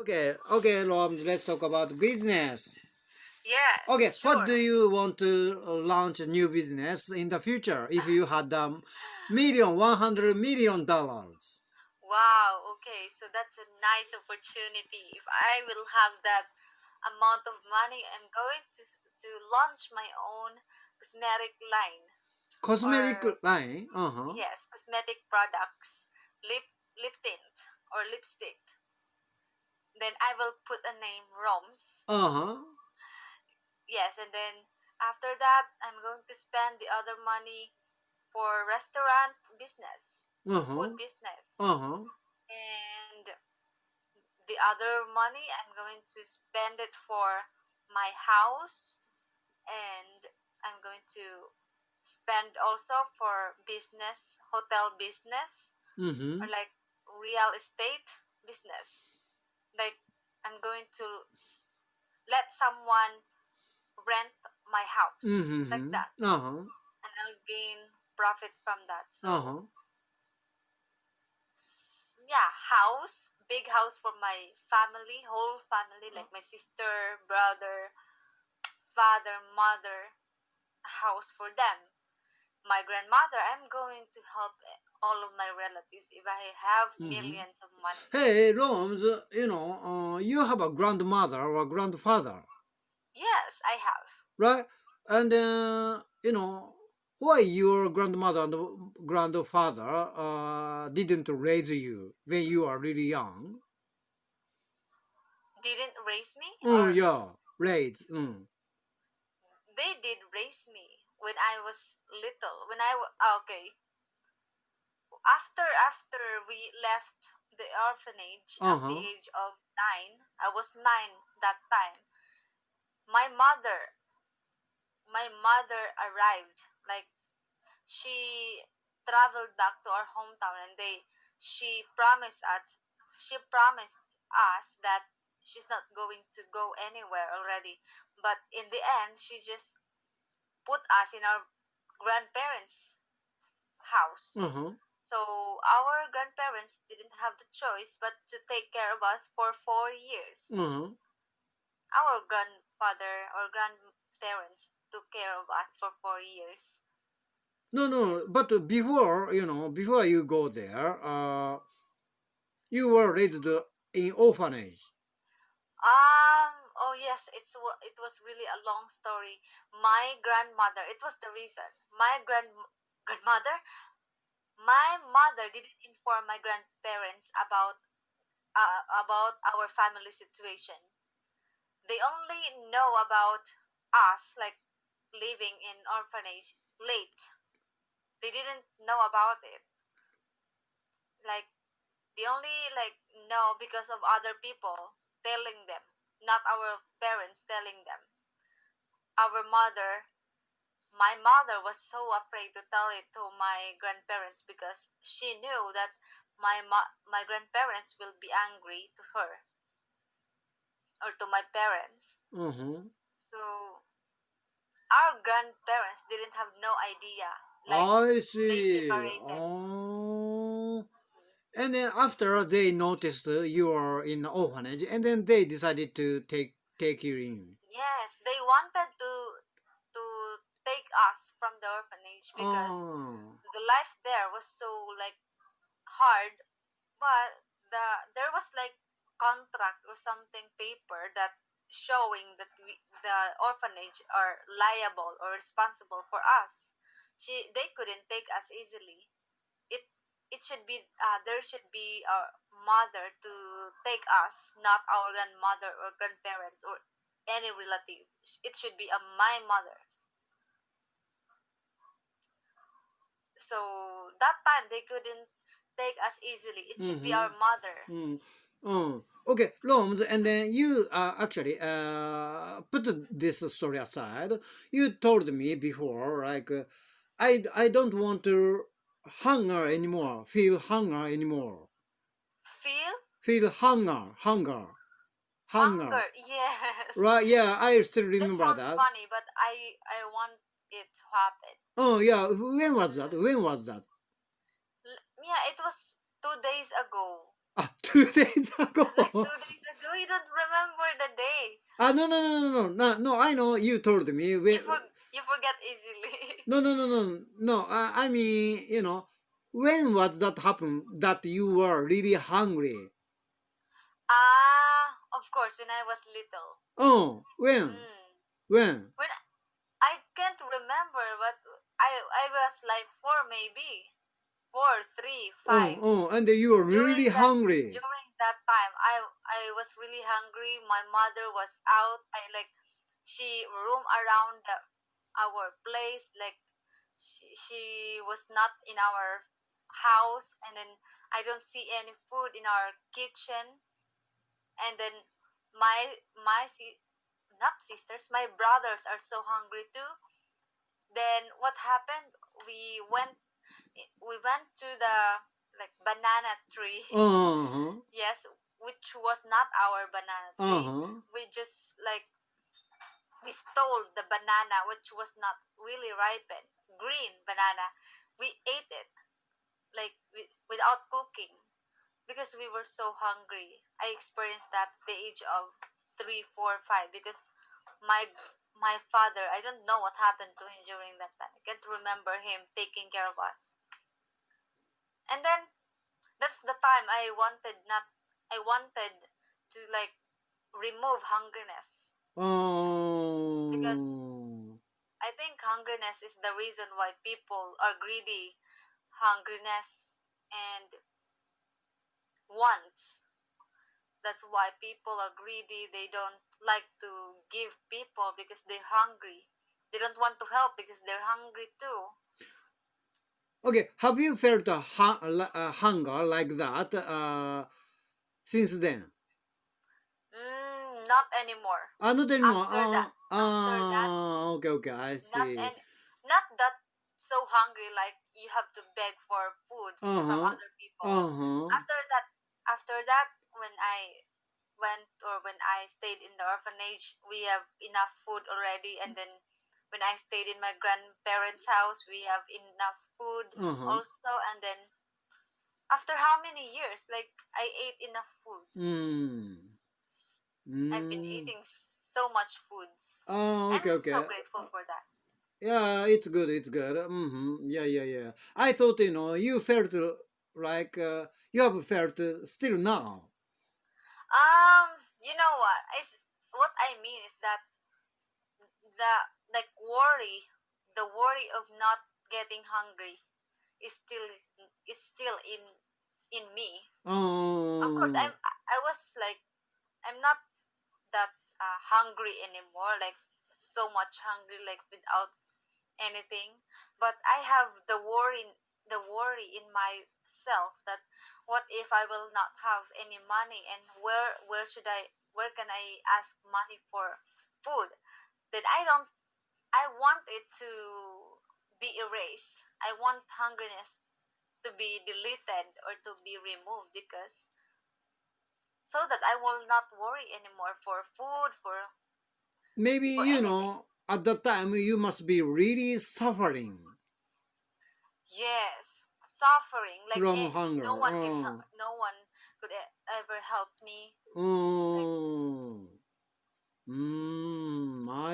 Okay, Rom, let's talk about business. Yes, Okay, what do sure. you want to launch a new business in the future if you had $100 million? Wow, okay, so that's a nice opportunity. If I will have that amount of money, I'm going to launch my own cosmetic line Cosmetic or line? Uh-huh. yes, cosmetic products, lip tint or lipstick. Then I will put a name Roms. Uh-huh. Yes, and then after that, I'm going to spend the other money for restaurant business, Uh-huh. food business. Uh-huh. And the other money I'm going to spend it for my house, and I'm going to spend also for business, hotel business, Mm-hmm. or like real estate business. Like I'm going to let someone rent my house like Mm-hmm. that, Uh-huh. and I'll gain profit from that. So Uh-huh. yeah, house, big house for my family, whole family, like my sister, brother, father, mother, a house for them. My grandmother, I'm going to help all of my relatives if I have Mm-hmm. millions of money. Hey, Roms, you have a grandmother or grandfather, Yes, I have. right? And why your grandmother and grandfather didn't raise you when you are really young? Didn't raise me, or Yeah, raise. they did raise me when I was little. Okay, after we left the orphanage Uh at the huh. age of 9, I was 9 that time. My mother, my mother arrived. Like she traveled back to our hometown, and they she promised us she promised us that she's not going to go anywhere already. But in the end, she just put us in our grandparents' house. Uh huh. So our grandparents didn't have the choice but to take care of us for 4 years. Uh huh. Our grandfather or grandparents took care of us for 4 years. No, And no. But before you go there, you were raised in orphanage. oh yes, it was really a long story. My grandmother, it was the reason. Grandmother, my mother didn't inform my grandparents about our family situation. They only know about us, like living in orphanage late. They didn't know about it. Like they only like know because of other people telling them, not our parents telling them. Our mother, my mother was so afraid to tell it to my grandparents because she knew that my grandparents will be angry to her or to my parents. Uh huh. So our grandparents didn't have no idea. Like I they see. separated. Oh. Mhm. And then after they noticed you are in orphanage, and then they decided to take you in. Yes, they wanted to take us from the orphanage because Oh. the life there was so like hard, but there was like contract or something paper that showing that the orphanage are liable or responsible for us. They couldn't take us easily. It it should be there should be a mother to take us, not our grandmother or grandparents or any relative. It should be a my mother. So that time they couldn't take us easily. It should be Mm-hmm. our mother. Mm. Oh. Okay, Loms, and then you actually put this story aside. You told me before, like, I don't want to feel hunger anymore. Feel Feel hunger. hunger. Yes. Right? Yeah, I still That remember sounds that. funny, but I want it to happen. Oh yeah, when was that? When was that? Yeah, it was 2 days ago. Ah, 2 days It was like ago. 2 days ago. don't remember the day. Ah, no, no, no, no, no, no, no. I know you told me. You you forget easily. No, no, no, no, no. I mean, when was that happen that you were really hungry? Ah, of course, when I was little. Oh, when? Mm. When? When I can't remember, but I was like four maybe, four, three, Oh, five. oh, and you were really hungry. During that time, I was really hungry. My mother was out. I like she roam around our place like she was not in our house, and then I don't see any food in our kitchen, and then my not sisters, my brothers are so hungry too. Then what happened? We went we went to the like banana tree. Uh huh. Yes, which was not our banana Uh tree. huh. We just like we stole the banana which was not really ripened, green banana. We ate it like without cooking because we were so hungry. I experienced that at the age of 3, 4, 5 because my my father, I don't know what happened to him during that time. I can't remember him taking care of us. And then that's the time I wanted to like remove hungriness because Oh. I think hungriness is the reason why people are greedy. Hungriness and wants. That's why people are greedy. They don't like to give people because they're hungry. They don't want to help because they're hungry too. Okay. Have you felt hunger like that since then? Not anymore. Not anymore. After that, after that, Okay, okay. I not see. any, not that so hungry like you have to beg for food Uh from huh. other people. Uh huh. After that, after that, when I went or when I stayed in the orphanage, we have enough food already, and then when I stayed in my grandparents' house, we have enough food Uh huh. also, and then after how many years, like I ate enough food. Mm. I've been Mm. eating so much foods. Oh, I'm okay, so okay. grateful for that. Yeah, it's good. It's good. Mm-hmm. Yeah, yeah, yeah. I thought you felt like you have felt still now. You know what? What I mean is that the like the worry of not getting hungry is still in me. Of course, Oh. I was like I'm not that hungry anymore, like so much hungry, like without anything. But I have the worry in myself that what if I will not have any money, and where can I ask money for food? Then I want it to be erased. I want hungriness to be deleted or to be removed because so that I will not worry anymore for food Maybe, for anything. at that time you must be really suffering Yes, suffering like from hunger. Oh. no one could ever help me. Like Oh.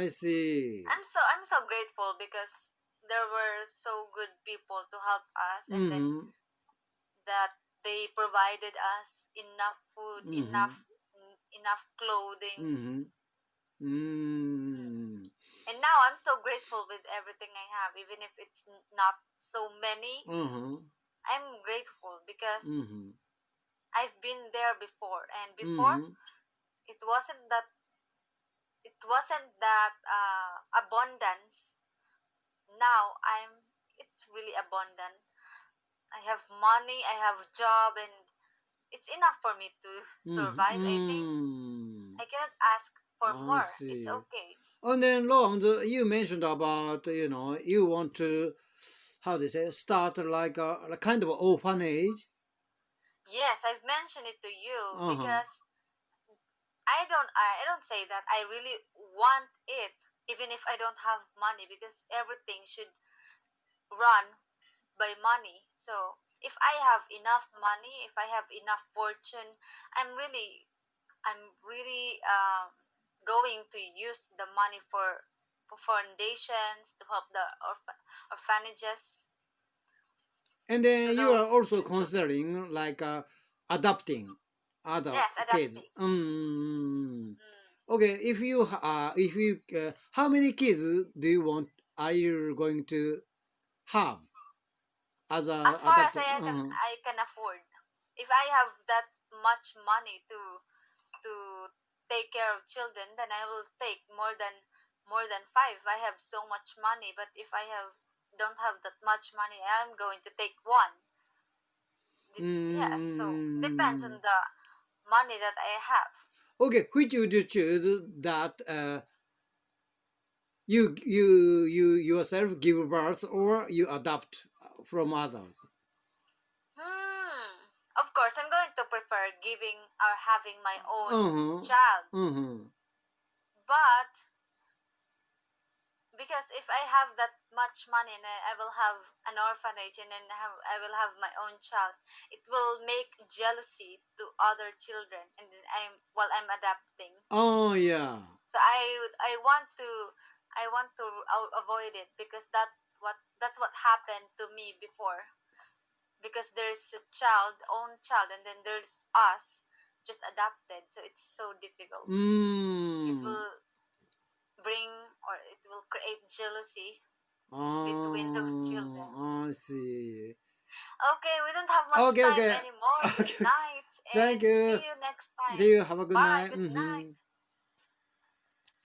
I see. I'm so grateful because there were so good people to help us, and then Mm-hmm. that they provided us enough food, Mm-hmm. enough clothings. Mm-hmm. Mm. Mm. And now I'm so grateful with everything I have, even if it's not so many. Uh-huh. I'm grateful because Mm-hmm. I've been there before, and before Mm-hmm. it wasn't that abundance. Now it's really abundant. I have money, I have job, and it's enough for me to survive. I think Mm-hmm. I cannot ask for I more. It's see. okay. And then, Long, you mentioned about, you want to, how do you say, start like a kind of orphanage. Yes, I've mentioned it to you Uh-huh. because I don't say that I really want it even if I don't have money because everything should run by money. So if I have enough money, if I have enough fortune, I'm really I'm really going to use the money for foundations to help the orphanages And to then you are those also children. considering like adopting other Yes, kids. adopting. Mm. Okay, if you how many kids do you want? Are you going to have as a As far as adopted? I can afford. If I have that much money to take care of children, then I will take more than five. I have so much money, but if I don't have that much money, I'm going to take one. Yes, so depends Mm. on the money that I have. Okay, which would you choose that you yourself give birth or you adopt from others? Of course, I'm going to prefer giving or having my own Uh-huh. child, Uh-huh. but because if I have that much money and I will have an orphanage and then I will have my own child, it will make jealousy to other children, and then I'm adapting. Oh yeah. So I want to avoid it because that's what happened to me before. Because there's a own child, and then there's us just adopted. So it's so difficult. It Mm. will bring or it will create jealousy between those children. I see. Okay, we don't have much Okay, time okay. anymore. Good Okay. night Thank and you. see you next See time. you. Have a good Bye. night. Good night.